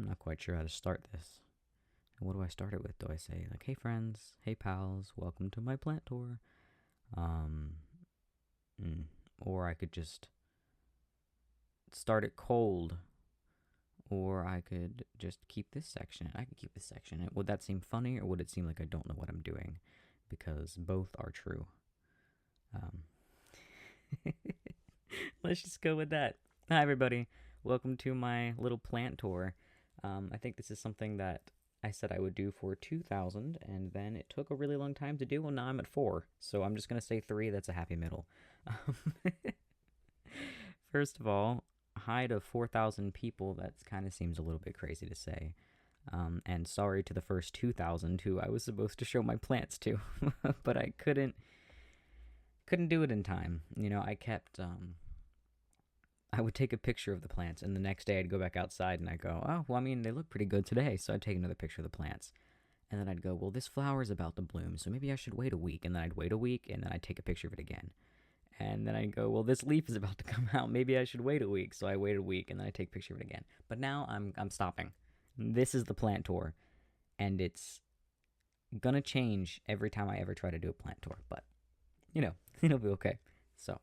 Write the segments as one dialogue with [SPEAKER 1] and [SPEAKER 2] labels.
[SPEAKER 1] I'm not quite sure how to start this. What do I start it with? Do I say, like, hey friends, hey pals, welcome to my plant tour? Um, or I could just start it cold. Or I could just keep this section. I could keep this section. Would that seem funny, or would it seem like I don't know what I'm doing? Because both are true. Um, let's just go with that. Hi, everybody. Welcome to my little plant tour. I think this is something that I said I would do for 2,000, and then it took a really long time to do, and now I'm at 4. So I'm just going to say 3. That's a happy middle. First of all, hi to 4,000 people. That kind of seems a little bit crazy to say. And sorry to the first 2,000 who I was supposed to show my plants to, but I couldn't do it in time. You know, I would take a picture of the plants, and the next day I'd go back outside and I'd go, oh, well, I mean, they look pretty good today, so I'd take another picture of the plants. And then I'd go, well, this flower is about to bloom, so maybe I should wait a week. And then I'd wait a week, and then I'd take a picture of it again. And then I'd go, well, this leaf is about to come out, maybe I should wait a week. So I wait a week, and then I take a picture of it again. But now I'm stopping. This is the plant tour, and it's gonna change every time I ever try to do a plant tour, but, you know, it'll be okay. So,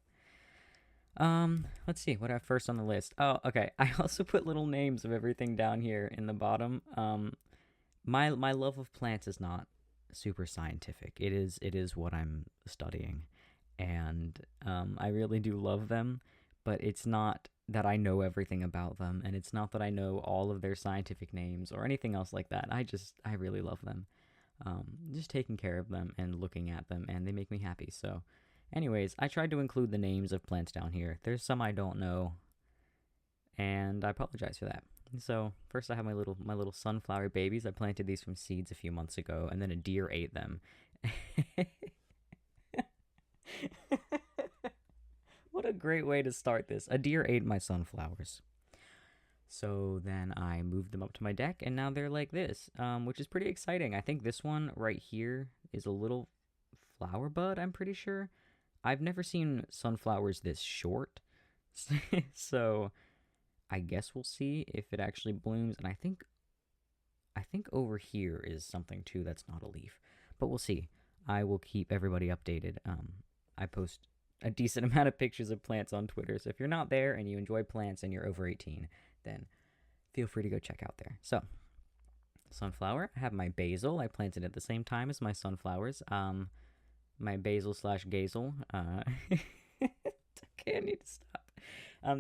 [SPEAKER 1] let's see, what I have first on the list. Oh, okay, I also put little names of everything down here in the bottom. My love of plants is not super scientific. It is what I'm studying, and I really do love them, but it's not that I know everything about them, and it's not that I know all of their scientific names or anything else like that. I really love them. Just taking care of them and looking at them, and they make me happy. So, anyways, I tried to include the names of plants down here. There's some I don't know, and I apologize for that. So first I have my little sunflower babies. I planted these from seeds a few months ago, and then a deer ate them. What a great way to start this. A deer ate my sunflowers. So then I moved them up to my deck, and now they're like this, which is pretty exciting. I think this one right here is a little flower bud, I'm pretty sure. I've never seen sunflowers this short. So I guess we'll see if it actually blooms. And I think over here is something too that's not a leaf, but we'll see. I will keep everybody updated. I post a decent amount of pictures of plants on Twitter, so if you're not there and you enjoy plants and you're over 18, then feel free to go check out there. So, sunflower. I have my basil. I planted at the same time as my sunflowers. My basil slash gazel. Okay, I need to stop.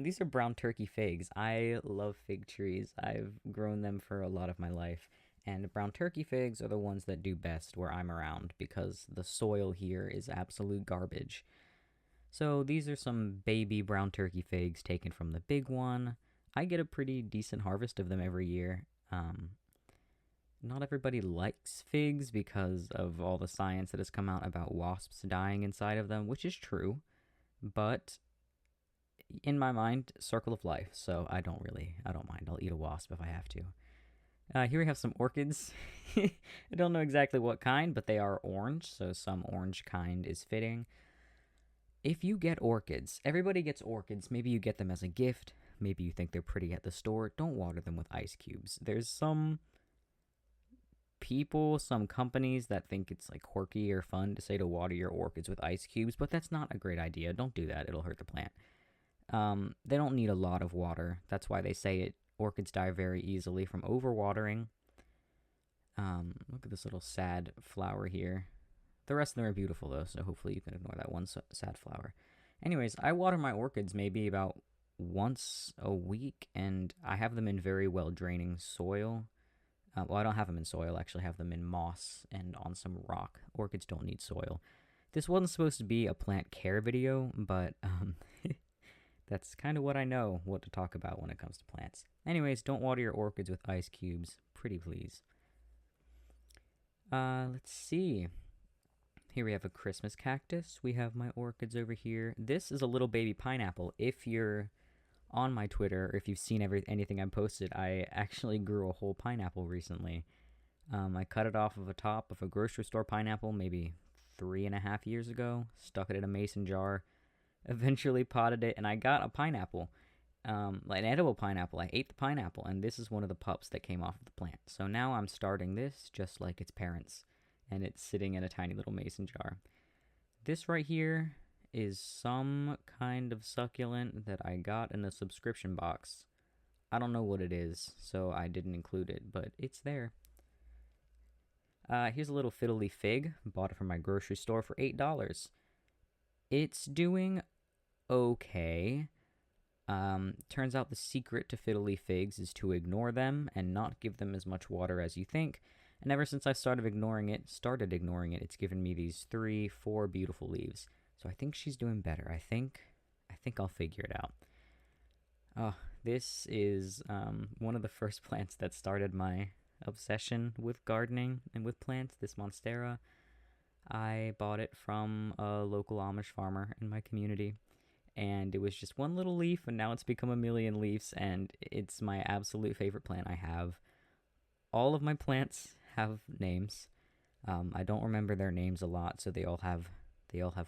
[SPEAKER 1] These are brown turkey figs. I love fig trees. I've grown them for a lot of my life. And brown turkey figs are the ones that do best where I'm around because the soil here is absolute garbage. So these are some baby brown turkey figs taken from the big one. I get a pretty decent harvest of them every year. Not everybody likes figs because of all the science that has come out about wasps dying inside of them, which is true. But in my mind, circle of life, so I don't mind. I'll eat a wasp if I have to. Here we have some orchids. I don't know exactly what kind, but they are orange, so some orange kind is fitting. If you get orchids, everybody gets orchids. Maybe you get them as a gift. Maybe you think they're pretty at the store. Don't water them with ice cubes. There's some people, some companies that think it's like quirky or fun to say to water your orchids with ice cubes, but that's not a great idea. Don't do that. It'll hurt the plant. They don't need a lot of water. That's why they say it. Orchids die very easily from overwatering. Look at this little sad flower here. The rest of them are beautiful though, so hopefully you can ignore that one sad flower. Anyways, I water my orchids maybe about once a week, and I have them in very well draining soil. Well, I don't have them in soil. I actually have them in moss and on some rock. Orchids don't need soil. This wasn't supposed to be a plant care video, but that's kind of what I know what to talk about when it comes to plants. Anyways, don't water your orchids with ice cubes. Pretty please. Let's see. Here we have a Christmas cactus. We have my orchids over here. This is a little baby pineapple. If you're on my Twitter, or if you've seen anything I posted, I actually grew a whole pineapple recently. I cut it off of a top of a grocery store pineapple maybe 3.5 years ago, stuck it in a mason jar, eventually potted it, and I got a pineapple. Like an edible pineapple. I ate the pineapple, and this is one of the pups that came off of the plant. So now I'm starting this just like its parents, and it's sitting in a tiny little mason jar. This right here is some kind of succulent that I got in a subscription box. I don't know what it is, so I didn't include it, but it's there. Here's a little fiddle leaf fig. Bought it from my grocery store for $8. It's doing okay. Turns out the secret to fiddle leaf figs is to ignore them and not give them as much water as you think. And ever since I started ignoring it, it's given me these 3, 4 beautiful leaves. So I think she's doing better. I think I'll figure it out. Oh, this is one of the first plants that started my obsession with gardening and with plants, this Monstera. I bought it from a local Amish farmer in my community, and it was just one little leaf, and now it's become a million leaves, and it's my absolute favorite plant. I have all of my plants have names. I don't remember their names a lot, so they all have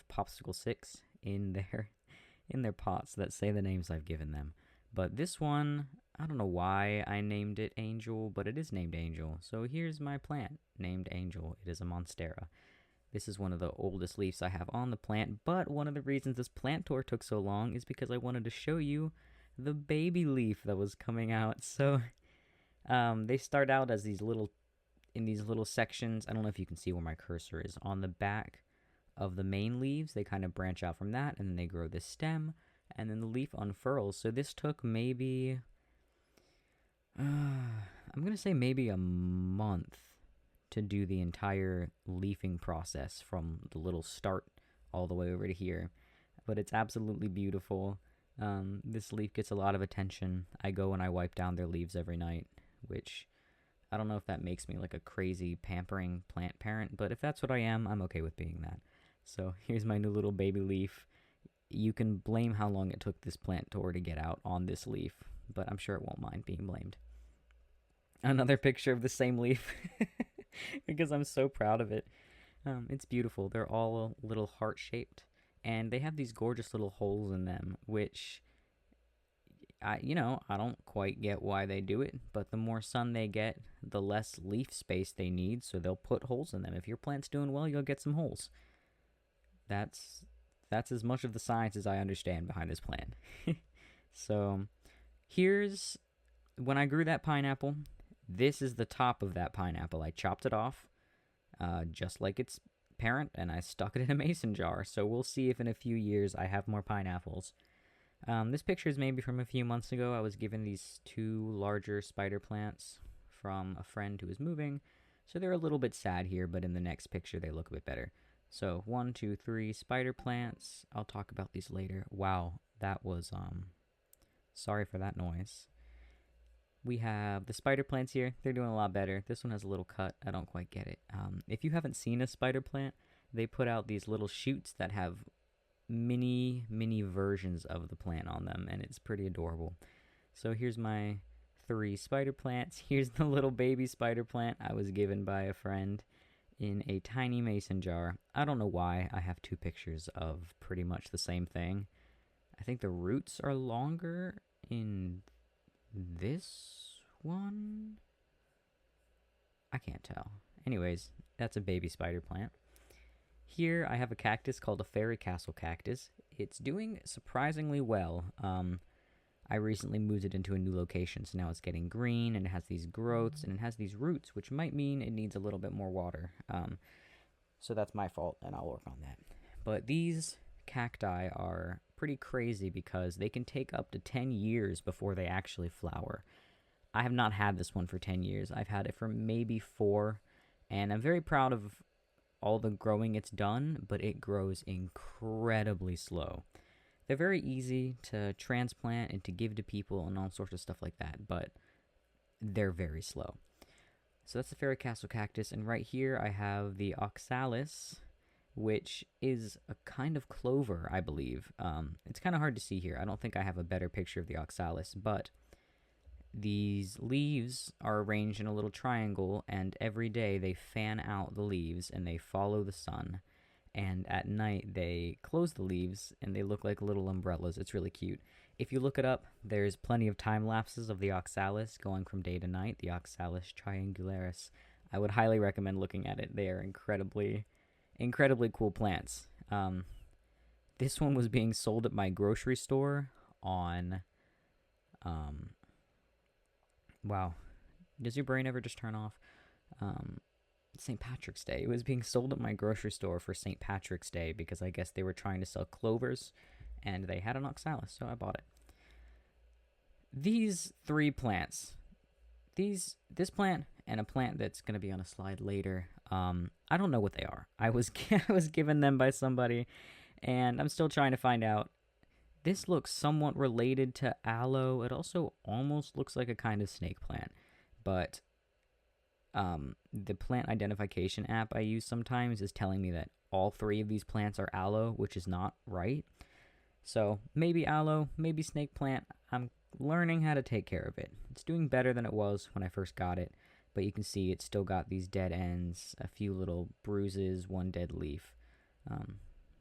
[SPEAKER 1] popsicle sticks in their pots that say the names I've given them. But this one, I don't know why I named it Angel, but it is named Angel. So here's my plant named Angel. It is a Monstera. This is one of the oldest leaves I have on the plant, but one of the reasons this plant tour took so long is because I wanted to show you the baby leaf that was coming out. So they start out as these little sections. I don't know if you can see where my cursor is. On the back of the main leaves, they kind of branch out from that, and then they grow this stem, and then the leaf unfurls. So this took maybe, I'm going to say maybe a month to do the entire leafing process from the little start all the way over to here. But it's absolutely beautiful. This leaf gets a lot of attention. I go and I wipe down their leaves every night, which I don't know if that makes me like a crazy pampering plant parent, but if that's what I am, I'm okay with being that. So here's my new little baby leaf. You can blame how long it took this plant tour to get out on this leaf, but I'm sure it won't mind being blamed. Another picture of the same leaf because I'm so proud of it. It's beautiful. They're all a little heart-shaped, and they have these gorgeous little holes in them, which I don't quite get why they do it, but the more sun they get, the less leaf space they need, so they'll put holes in them. If your plant's doing well, you'll get some holes. That's as much of the science as I understand behind this plant. So here's when I grew that pineapple. This is the top of that pineapple. I chopped it off just like its parent, and I stuck it in a mason jar. So we'll see if in a few years I have more pineapples. This picture is maybe from a few months ago. I was given these 2 larger spider plants from a friend who was moving. So they're a little bit sad here, but in the next picture they look a bit better. So 1, 2, 3 spider plants. I'll talk about these later. Wow, that was, sorry for that noise. We have the spider plants here. They're doing a lot better. This one has a little cut. I don't quite get it. If you haven't seen a spider plant, they put out these little shoots that have mini versions of the plant on them, and it's pretty adorable. So here's my 3 spider plants. Here's the little baby spider plant I was given by a friend in a tiny mason jar. I don't know why I have 2 pictures of pretty much the same thing. I think the roots are longer in this one. I can't tell. Anyways, that's a baby spider plant. Here I have a cactus called a fairy castle cactus. It's doing surprisingly well. I recently moved it into a new location, so now it's getting green, and it has these growths, and it has these roots, which might mean it needs a little bit more water. So that's my fault, and I'll work on that. But these cacti are pretty crazy because they can take up to 10 years before they actually flower. I have not had this one for 10 years. I've had it for maybe 4, and I'm very proud of all the growing it's done, but it grows incredibly slow. They're very easy to transplant and to give to people and all sorts of stuff like that, but they're very slow. So that's the fairy castle cactus, and right here I have the oxalis, which is a kind of clover, I believe. It's kind of hard to see here. I don't think I have a better picture of the oxalis, but these leaves are arranged in a little triangle, and every day they fan out the leaves and they follow the sun. And at night they close the leaves and they look like little umbrellas. It's really cute. If you look it up, there's plenty of time lapses of the oxalis going from day to night, the oxalis triangularis. I would highly recommend looking at it. They are incredibly cool plants. This one was being sold at my grocery store on, wow, does your brain ever just turn off? St. Patrick's Day. It was being sold at my grocery store for St. Patrick's Day because I guess they were trying to sell clovers and they had an oxalis, so I bought it. These three plants, this plant and a plant that's going to be on a slide later, I don't know what they are. I was given them by somebody, and I'm still trying to find out. This looks somewhat related to aloe. It also almost looks like a kind of snake plant, but the plant identification app I use sometimes is telling me that all three of these plants are aloe, which is not right. So maybe aloe, maybe snake plant. I'm learning how to take care of it. It's doing better than it was when I first got it, but you can see it's still got these dead ends, a few little bruises, one dead leaf.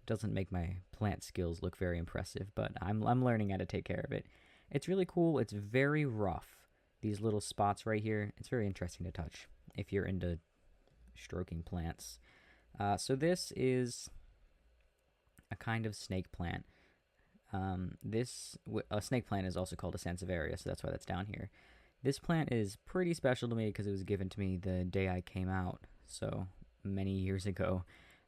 [SPEAKER 1] Doesn't make my plant skills look very impressive, but I'm learning how to take care of it. It's really cool. It's very rough. These little spots right here, it's very interesting to touch if you're into stroking plants. So this is a kind of snake plant. A snake plant is also called a sansevieria, so that's why that's down here. This plant is pretty special to me because it was given to me the day I came out, so many years ago.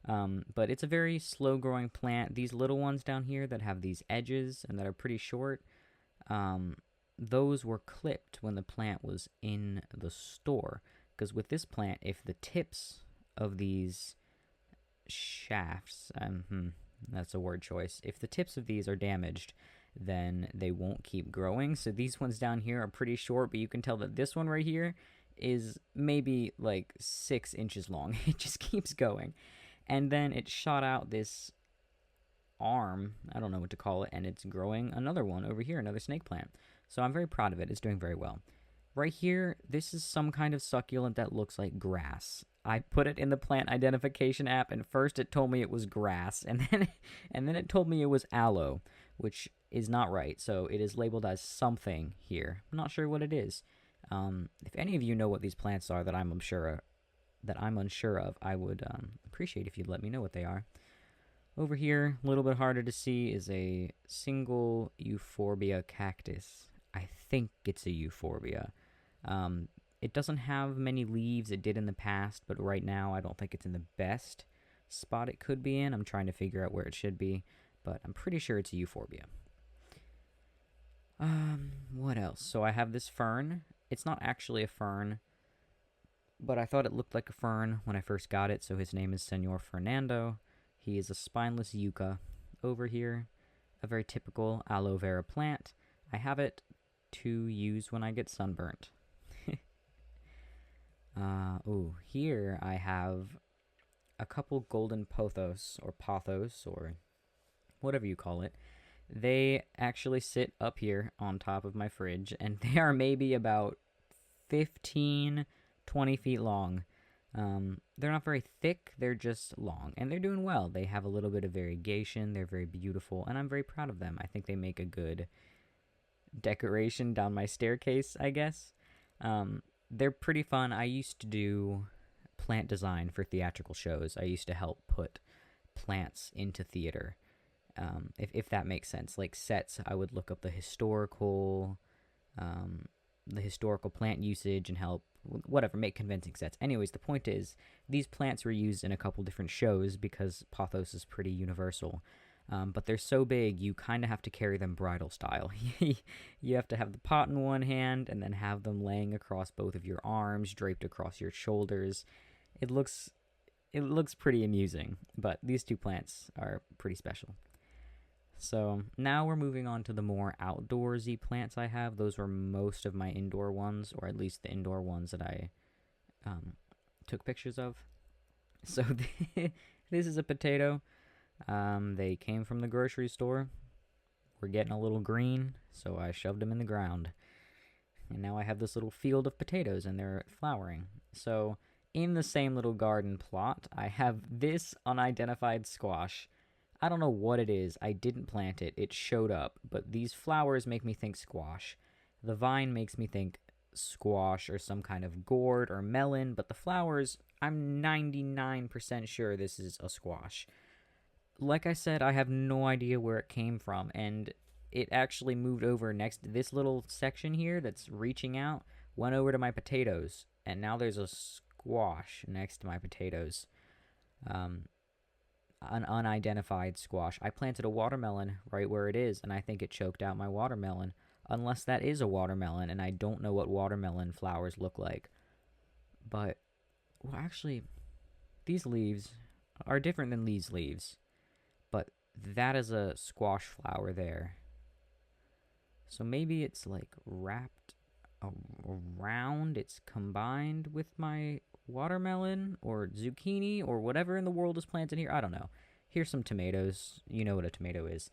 [SPEAKER 1] But it's a very slow-growing plant. These little ones down here that have these edges and that are pretty short, those were clipped when the plant was in the store. Because with this plant, if the tips of these shafts, that's a word choice, if the tips of these are damaged, then they won't keep growing. So these ones down here are pretty short, but you can tell that this one right here is maybe like 6 inches long. It just keeps going. And then it shot out this arm, I don't know what to call it, and it's growing another one over here, another snake plant. So I'm very proud of it. It's doing very well. Right here, this is some kind of succulent that looks like grass. I put it in the plant identification app, and first it told me it was grass, and then it told me it was aloe, which is not right. So it is labeled as something here. I'm not sure what it is. If any of you know what these plants are that I'm unsure of, I would appreciate if you'd let me know what they are. Over here, a little bit harder to see, is a single euphorbia cactus. I think it's a euphorbia. It doesn't have many leaves. It did in the past, but right now I don't think it's in the best spot it could be in. I'm trying to figure out where it should be, but I'm pretty sure it's a euphorbia. What else? So I have this fern. It's not actually a fern, but I thought it looked like a fern when I first got it, so his name is Senor Fernando. He is a spineless yucca. Over here, a very typical aloe vera plant. I have it to use when I get sunburnt. Here I have a couple golden pothos, or whatever you call it. They actually sit up here on top of my fridge, and they are maybe about 15, 20 feet long. They're not very thick, they're just long, and they're doing well. They have a little bit of variegation, they're very beautiful, and I'm very proud of them. I think they make a good decoration down my staircase, I guess. They're pretty fun. I used to do plant design for theatrical shows. I used to help put plants into theater, if that makes sense. Like sets, I would look up the historical plant usage and help, make convincing sets. Anyways, the point is, these plants were used in a couple different shows because Pothos is pretty universal. But they're so big, you kind of have to carry them bridal style. You have to have the pot in one hand and then have them laying across both of your arms, draped across your shoulders. It looks pretty amusing, but these two plants are pretty special. So now we're moving on to the more outdoorsy plants I have. Those were most of my indoor ones, or at least the indoor ones that I took pictures of. So this is a potato. They came from the grocery store. We're getting a little green, so I shoved them in the ground. And now I have this little field of potatoes, and they're flowering. So in the same little garden plot, I have this unidentified squash. I don't know what it is. I didn't plant it. It showed up. But these flowers make me think squash. The vine makes me think squash or some kind of gourd or melon. But the flowers, I'm 99% sure this is a squash. Like I said, I have no idea where it came from. And it actually moved over next to this little section here that's reaching out, went over to my potatoes. And now there's a squash next to my potatoes. Um, an unidentified squash. I planted a watermelon right where it is, and I think it choked out my watermelon. Unless that is a watermelon, and I don't know what watermelon flowers look like. But, well, actually, these leaves are different than these leaves. But that is a squash flower there. So maybe it's like wrapped around, it's combined with my watermelon or zucchini or whatever in the world is planted here. I don't know. Here's some tomatoes. You know what a tomato is.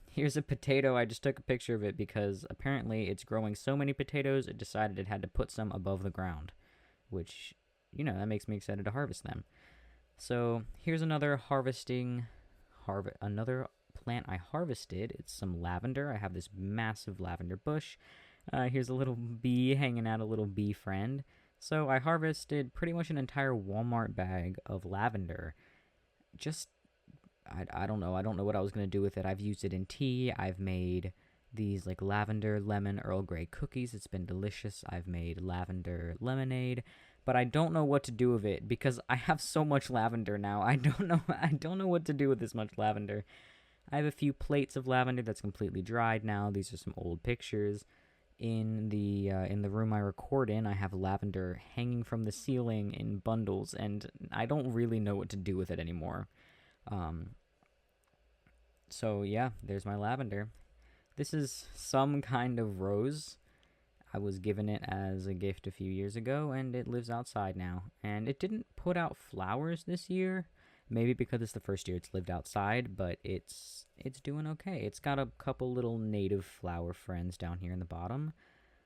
[SPEAKER 1] Here's a potato. I just took a picture of it because apparently it's growing so many potatoes it decided it had to put some above the ground, which, that makes me excited to harvest them. So here's another another plant I harvested. It's some lavender. I have this massive lavender bush. Here's a little bee hanging out, a little bee friend. So I harvested pretty much an entire Walmart bag of lavender. Just, I don't know. I don't know what I was going to do with it. I've used it in tea. I've made these like lavender, lemon, Earl Grey cookies. It's been delicious. I've made lavender lemonade. But I don't know what to do with it because I have so much lavender now. I don't know what to do with this much lavender. I have a few plates of lavender that's completely dried now. These are some old pictures. In the room I record in, I have lavender hanging from the ceiling in bundles, and I don't really know what to do with it anymore. So yeah, there's my lavender. This is some kind of rose. I was given it as a gift a few years ago, and it lives outside now. And it didn't put out flowers this year. Maybe because it's the first year it's lived outside, but it's doing okay. It's got a couple little native flower friends down here in the bottom.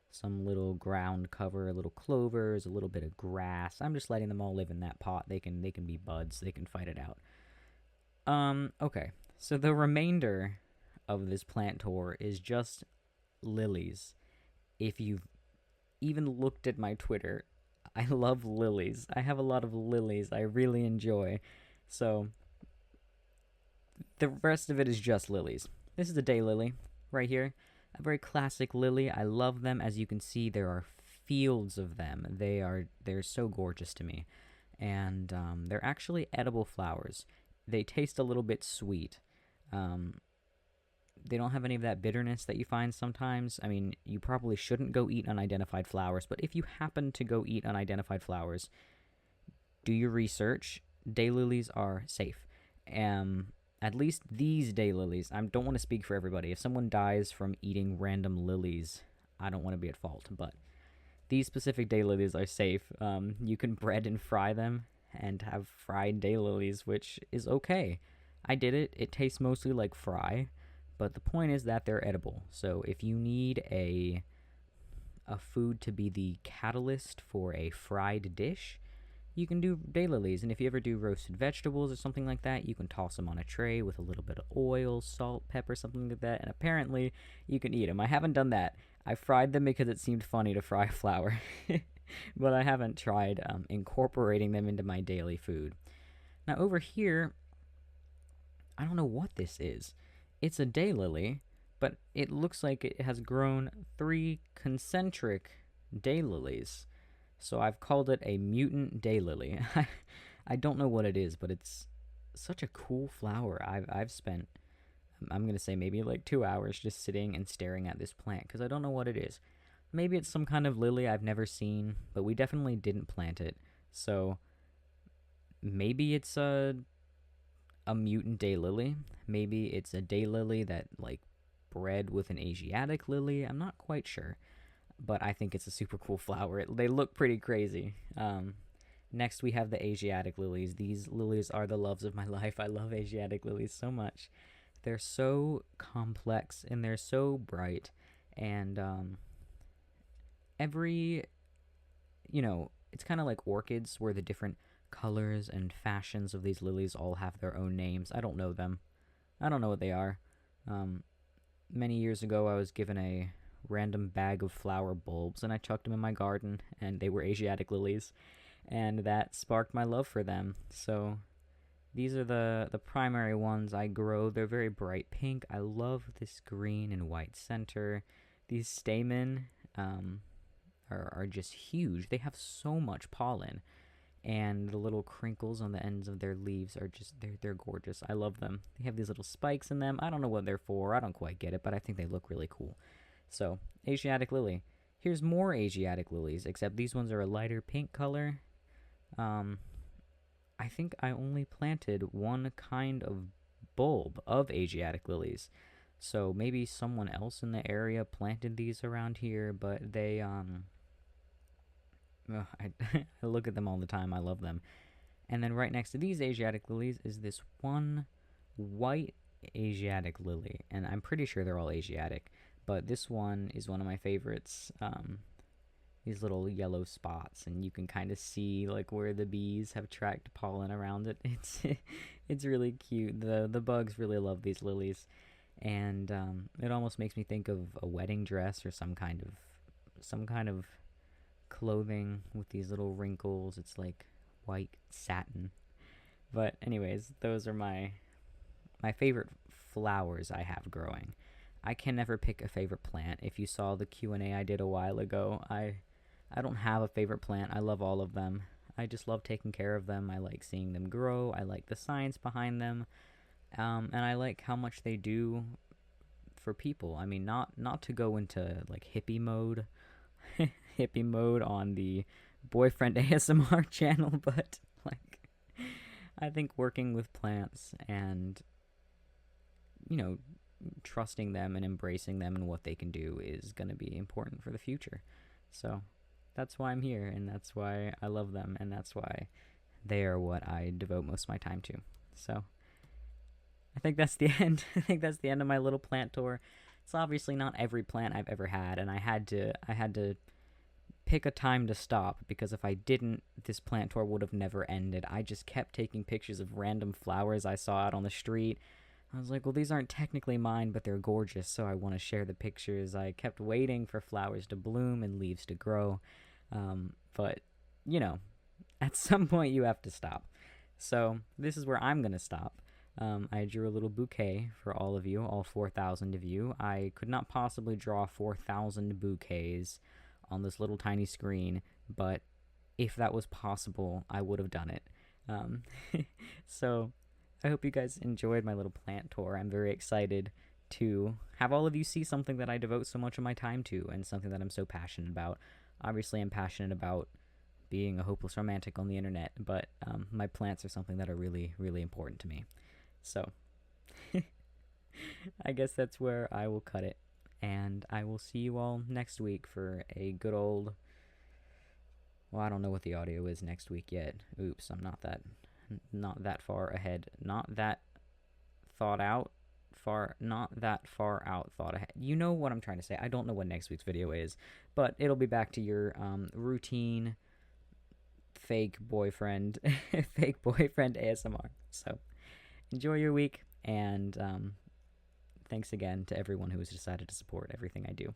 [SPEAKER 1] Some little ground cover, a little clovers, a little bit of grass. I'm just letting them all live in that pot. They can be buds. They can fight it out. Okay. So the remainder of this plant tour is just lilies. If you've even looked at my Twitter, I love lilies. I have a lot of lilies I really enjoy. So, the rest of it is just lilies. This is a daylily right here. A very classic lily. I love them. As you can see, there are fields of them. They're so gorgeous to me. And they're actually edible flowers. They taste a little bit sweet. They don't have any of that bitterness that you find sometimes. I mean, you probably shouldn't go eat unidentified flowers, but if you happen to go eat unidentified flowers, do your research. Daylilies are safe. At least these daylilies. I don't want to speak for everybody. If someone dies from eating random lilies, I don't want to be at fault. But these specific daylilies are safe. You can bread and fry them and have fried daylilies, which is okay. I did it. It tastes mostly like fry, but the point is that they're edible. So if you need a food to be the catalyst for a fried dish, you can do daylilies. And if you ever do roasted vegetables or something like that, you can toss them on a tray with a little bit of oil, salt, pepper, something like that, and apparently you can eat them. I haven't done that. I fried them because it seemed funny to fry flour, but I haven't tried incorporating them into my daily food. Now over here, I don't know what this is. It's a daylily, but it looks like it has grown 3 concentric daylilies. So I've called it a mutant daylily. I don't know what it is, but it's such a cool flower. I've spent, I'm going to say maybe like 2 hours just sitting and staring at this plant because I don't know what it is. Maybe it's some kind of lily I've never seen, but we definitely didn't plant it. So maybe it's a mutant daylily. Maybe it's a daylily that like bred with an Asiatic lily. I'm not quite sure. But I think it's a super cool flower. They look pretty crazy. Next, we have the Asiatic lilies. These lilies are the loves of my life. I love Asiatic lilies so much. They're so complex and they're so bright. And it's kind of like orchids where the different colors and fashions of these lilies all have their own names. I don't know them. I don't know what they are. Um, Many years ago, I was given a random bag of flower bulbs, and I chucked them in my garden, and they were Asiatic lilies, and that sparked my love for them. So these are the primary ones I grow. They're very bright pink. I love this green and white center. These stamen are just huge. They have so much pollen, and the little crinkles on the ends of their leaves are just they're gorgeous. I love them. They have these little spikes in them. I don't know what they're for. I don't quite get it, but I think they look really cool. So, Asiatic lily. Here's more Asiatic lilies, except these ones are a lighter pink color. I think I only planted one kind of bulb of Asiatic lilies. So maybe someone else in the area planted these around here, but they I look at them all the time. I love them. And then right next to these Asiatic lilies is this one white Asiatic lily, and I'm pretty sure they're all Asiatic, but this one is one of my favorites. These little yellow spots, and you can kind of see like where the bees have tracked pollen around it. It's really cute. The bugs really love these lilies, and it almost makes me think of a wedding dress or some kind of clothing with these little wrinkles. It's like white satin. But anyways, those are my favorite flowers I have growing. I can never pick a favorite plant. If you saw the Q&A I did a while ago, I don't have a favorite plant. I love all of them. I just love taking care of them. I like seeing them grow. I like the science behind them. And I like how much they do for people. I mean, not to go into like hippie mode on the boyfriend ASMR channel, but like I think working with plants and trusting them and embracing them and what they can do is going to be important for the future. So that's why I'm here, and that's why I love them, and that's why they are what I devote most of my time to. So I think that's the end. I think that's the end of my little plant tour. It's obviously not every plant I've ever had, and I had to pick a time to stop, because if I didn't, this plant tour would have never ended. I just kept taking pictures of random flowers I saw out on the street. I was like, well, these aren't technically mine, but they're gorgeous, so I want to share the pictures. I kept waiting for flowers to bloom and leaves to grow. But, at some point you have to stop. So this is where I'm going to stop. I drew a little bouquet for all of you, all 4,000 of you. I could not possibly draw 4,000 bouquets on this little tiny screen, but if that was possible, I would have done it. So I hope you guys enjoyed my little plant tour. I'm very excited to have all of you see something that I devote so much of my time to, and something that I'm so passionate about. Obviously, I'm passionate about being a hopeless romantic on the internet, but my plants are something that are really, really important to me. So I guess that's where I will cut it, and I will see you all next week for a good old... Well, I don't know what the audio is next week yet. Oops, I'm not that far ahead. Not that far out thought ahead. You know what I'm trying to say. I don't know what next week's video is, but it'll be back to your routine fake boyfriend ASMR. So enjoy your week, and thanks again to everyone who has decided to support everything I do.